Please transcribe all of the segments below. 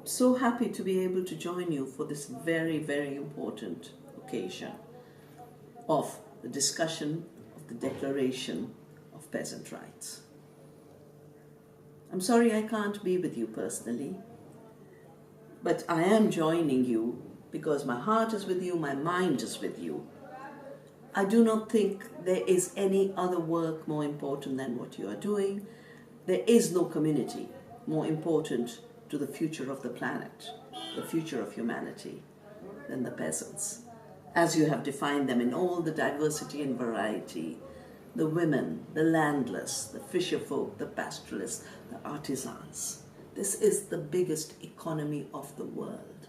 so happy to be able to join you for this very, very important occasion of the discussion of the Declaration of Peasant Rights. I'm sorry I can't be with you personally, but I am joining you because my heart is with you, my mind is with you. I do not think there is any other work more important than what you are doing. There is no community more important to the future of the planet, the future of humanity, than the peasants, as you have defined them in all the diversity and variety, the women, the landless, the fisherfolk, the pastoralists, the artisans. This is the biggest economy of the world.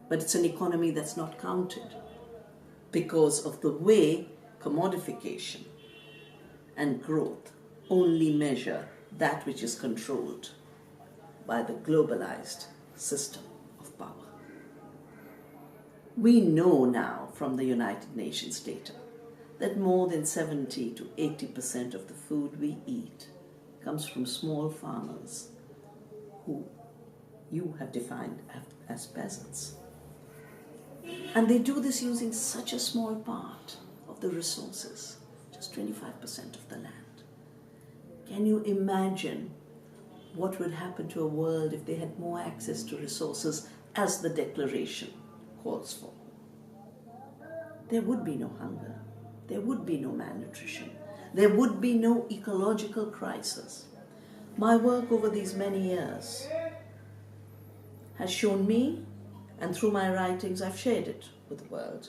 But it's an economy that's not counted because of the way commodification and growth only measure that which is controlled by the globalized system of power. We know now from the United Nations data that more than 70 to 80% of the food we eat comes from small farmers who you have defined as peasants. And they do this using such a small part of the resources, just 25% of the land. Can you imagine what would happen to a world if they had more access to resources as the Declaration calls for? There would be no hunger. There would be no malnutrition. There would be no ecological crisis. My work over these many years has shown me, and through my writings I've shared it with the world,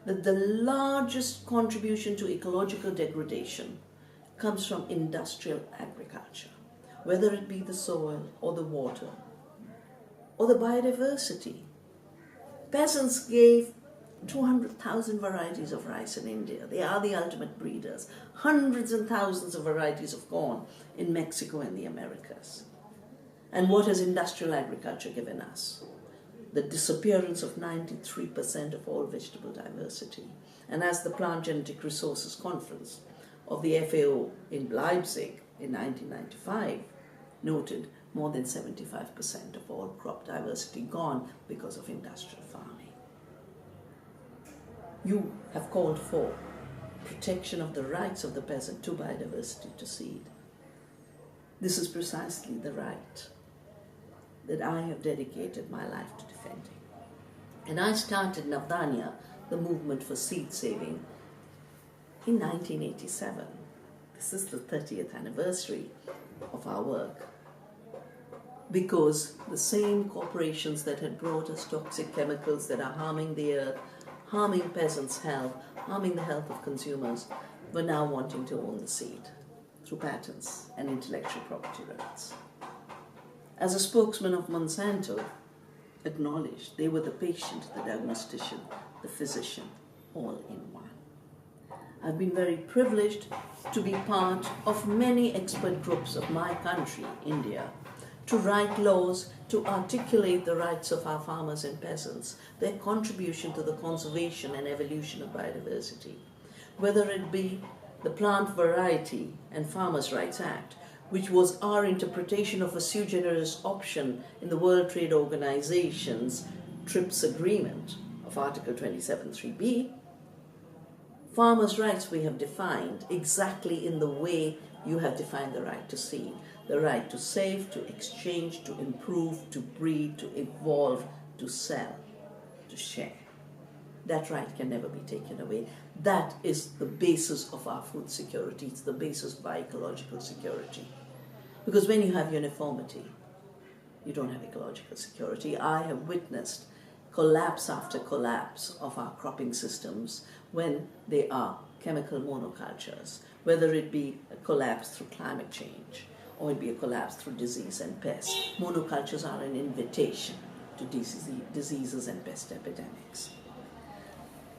that the largest contribution to ecological degradation comes from industrial agriculture, whether it be the soil or the water or the biodiversity. Peasants gave 200,000 varieties of rice in India. They are the ultimate breeders. Hundreds and thousands of varieties of corn in Mexico and the Americas. And what has industrial agriculture given us? The disappearance of 93% of all vegetable diversity. And as the Plant Genetic Resources Conference of the FAO in Leipzig in 1995 noted, more than 75% of all crop diversity gone because of industrial farming. You have called for protection of the rights of the peasant to biodiversity, to seed. This is precisely the right that I have dedicated my life to defending. And I started Navdanya, the movement for seed saving, in 1987. This is the 30th anniversary of our work, because the same corporations that had brought us toxic chemicals that are harming the earth, harming peasants' health, harming the health of consumers, were now wanting to own the seed through patents and intellectual property rights. As a spokesman of Monsanto acknowledged, they were the patient, the diagnostician, the physician, all in one. I've been very privileged to be part of many expert groups of my country, India, to write laws, to articulate the rights of our farmers and peasants, their contribution to the conservation and evolution of biodiversity, whether it be the Plant Variety and Farmers' Rights Act, which was our interpretation of a sui generis option in the World Trade Organization's TRIPS agreement of Article 27.3b. Farmers' rights we have defined exactly in the way you have defined the right to seed, the right to save, to exchange, to improve, to breed, to evolve, to sell, to share. That right can never be taken away. That is the basis of our food security. It's the basis of our ecological security. Because when you have uniformity, you don't have ecological security. I have witnessed collapse after collapse of our cropping systems when they are chemical monocultures, whether it be a collapse through climate change or it be a collapse through disease and pest. Monocultures are an invitation to diseases and pest epidemics.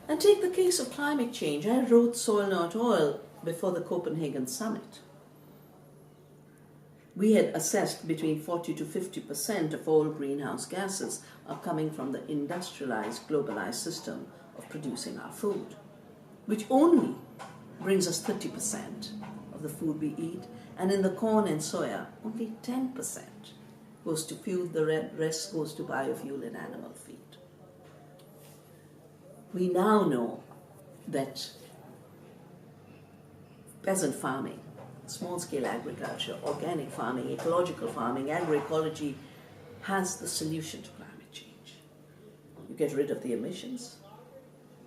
And take the case of climate change. I wrote Soil Not Oil before the Copenhagen summit. We had assessed between 40 to 50% of all greenhouse gases are coming from the industrialized, globalized system of producing our food, which only brings us 30% of the food we eat, and in the corn and soya, only 10%. goes to fuel, the rest goes to biofuel and animal feed. We now know that peasant farming, small-scale agriculture, organic farming, ecological farming, agroecology has the solution to climate change. You get rid of the emissions,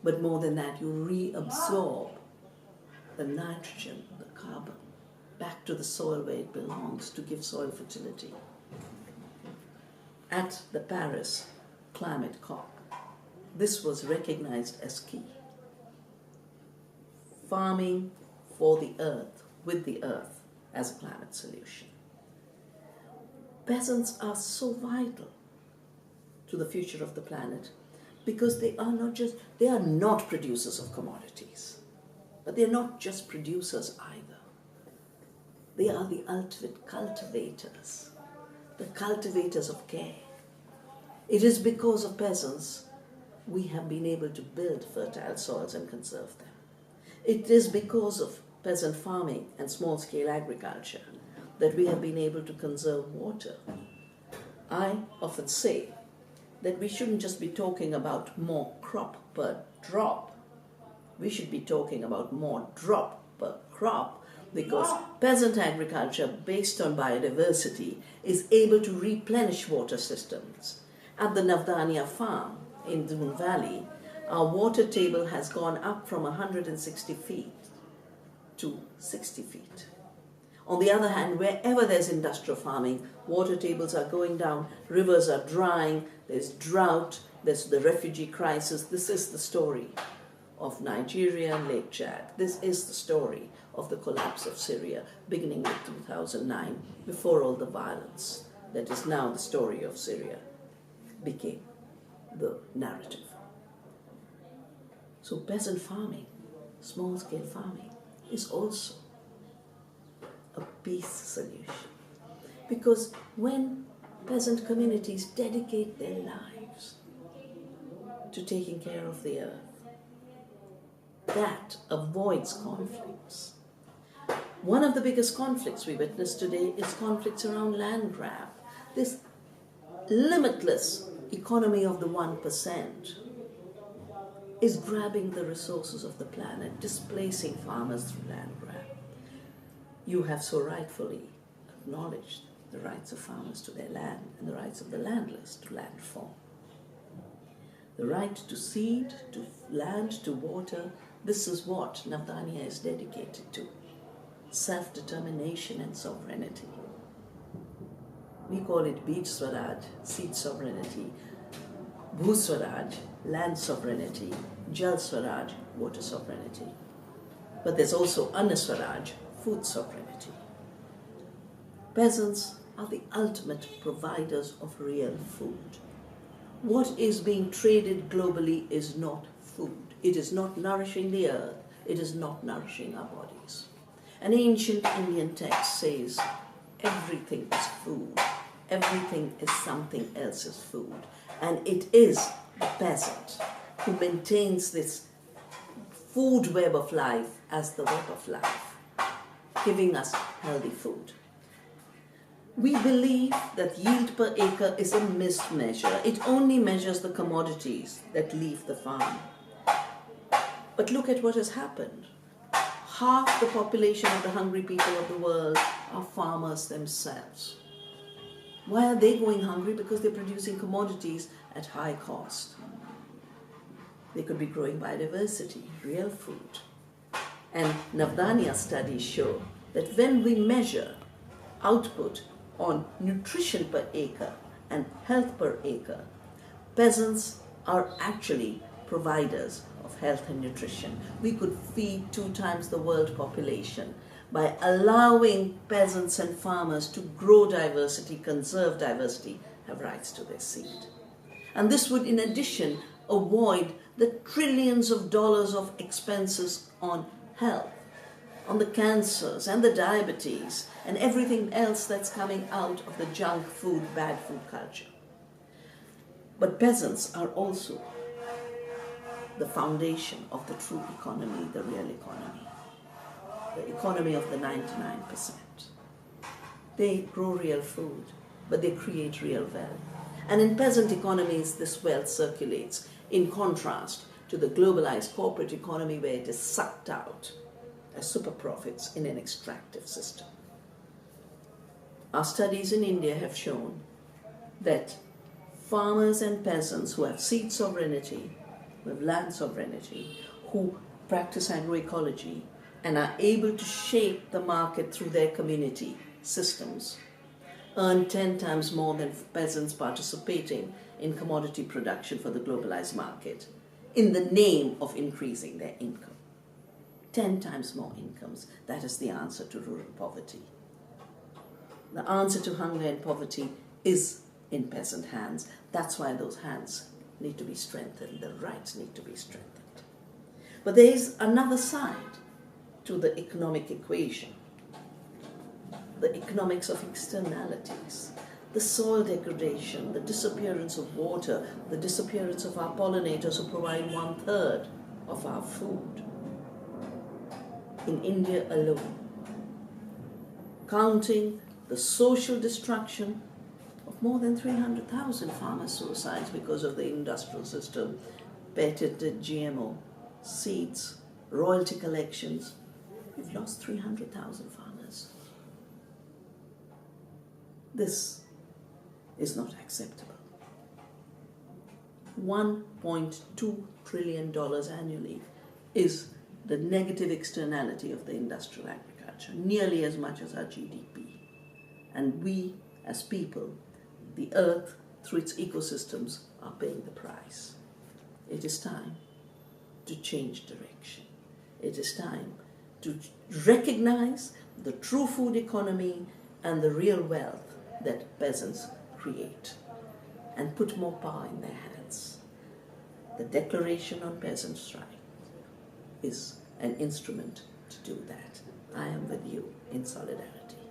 but more than that, you reabsorb the nitrogen, the carbon, back to the soil where it belongs to give soil fertility. At the Paris Climate COP, this was recognized as key. Farming for the earth, with the earth, as a climate solution. Peasants are so vital to the future of the planet because they are not producers of commodities, but they are not just producers either. They are the ultimate cultivators, the cultivators of care. It is because of peasants we have been able to build fertile soils and conserve them. It is because of peasant farming and small-scale agriculture that we have been able to conserve water. I often say that we shouldn't just be talking about more crop per drop. We should be talking about more drop per crop, because peasant agriculture based on biodiversity is able to replenish water systems. At the Navdanya farm in Doon Valley, our water table has gone up from 160 feet to 60 feet. On the other hand, wherever there's industrial farming, water tables are going down, rivers are drying, there's drought, there's the refugee crisis. This is the story of Nigeria and Lake Chad. This is the story of the collapse of Syria, beginning with 2009, before all the violence that is now the story of Syria became the narrative. So peasant farming, small-scale farming, is also a peace solution. Because when peasant communities dedicate their lives to taking care of the earth, that avoids conflicts. One of the biggest conflicts we witness today is conflicts around land grab. This limitless economy of the 1% is grabbing the resources of the planet, displacing farmers through land grab. You have so rightfully acknowledged the rights of farmers to their land and the rights of the landless to land reform. The right to seed, to land, to water, this is what Navdanya is dedicated to. Self-determination and sovereignty. We call it Bij Swaraj, seed sovereignty, Bhu Swaraj, land sovereignty, Jal Swaraj, water sovereignty. But there's also Anna Swaraj, food sovereignty. Peasants are the ultimate providers of real food. What is being traded globally is not food. It is not nourishing the earth. It is not nourishing our bodies. An ancient Indian text says, everything is food. Everything is something else's food. And it is the peasant who maintains this food web of life as the web of life, giving us healthy food. We believe that yield per acre is a missed measure. It only measures the commodities that leave the farm. But look at what has happened. Half the population of the hungry people of the world are farmers themselves. Why are they going hungry? Because they're producing commodities at high cost. They could be growing biodiversity, real food. And Navdanya studies show that when we measure output on nutrition per acre and health per acre, peasants are actually providers of health and nutrition. We could feed 2 times the world population by allowing peasants and farmers to grow diversity, conserve diversity, have rights to their seed. And this would, in addition, avoid the trillions of dollars of expenses on health, on the cancers and the diabetes and everything else that's coming out of the junk food, bad food culture. But peasants are also the foundation of the true economy, the real economy, the economy of the 99%. They grow real food. but they create real value. And in peasant economies, this wealth circulates, in contrast to the globalized corporate economy where it is sucked out as super profits in an extractive system. Our studies in India have shown that farmers and peasants who have seed sovereignty, who have land sovereignty, who practice agroecology and are able to shape the market through their community systems earn 10 times more than peasants participating in commodity production for the globalized market in the name of increasing their income. 10 times more incomes. That is the answer to rural poverty. The answer to hunger and poverty is in peasant hands. That's why those hands need to be strengthened. The rights need to be strengthened. But there is another side to the economic equation. The economics of externalities, the soil degradation, the disappearance of water, the disappearance of our pollinators who provide 1/3 of our food. In India alone, counting the social destruction of more than 300,000 farmer suicides because of the industrial system, patented GMO, seeds, royalty collections, we've lost 300,000 farmers. This is not acceptable. $1.2 trillion annually is the negative externality of the industrial agriculture, nearly as much as our GDP. And we, as people, the earth, through its ecosystems, are paying the price. It is time to change direction. It is time to recognize the true food economy and the real wealth that peasants create and put more power in their hands. The Declaration on Peasants' Rights is an instrument to do that. I am with you in solidarity.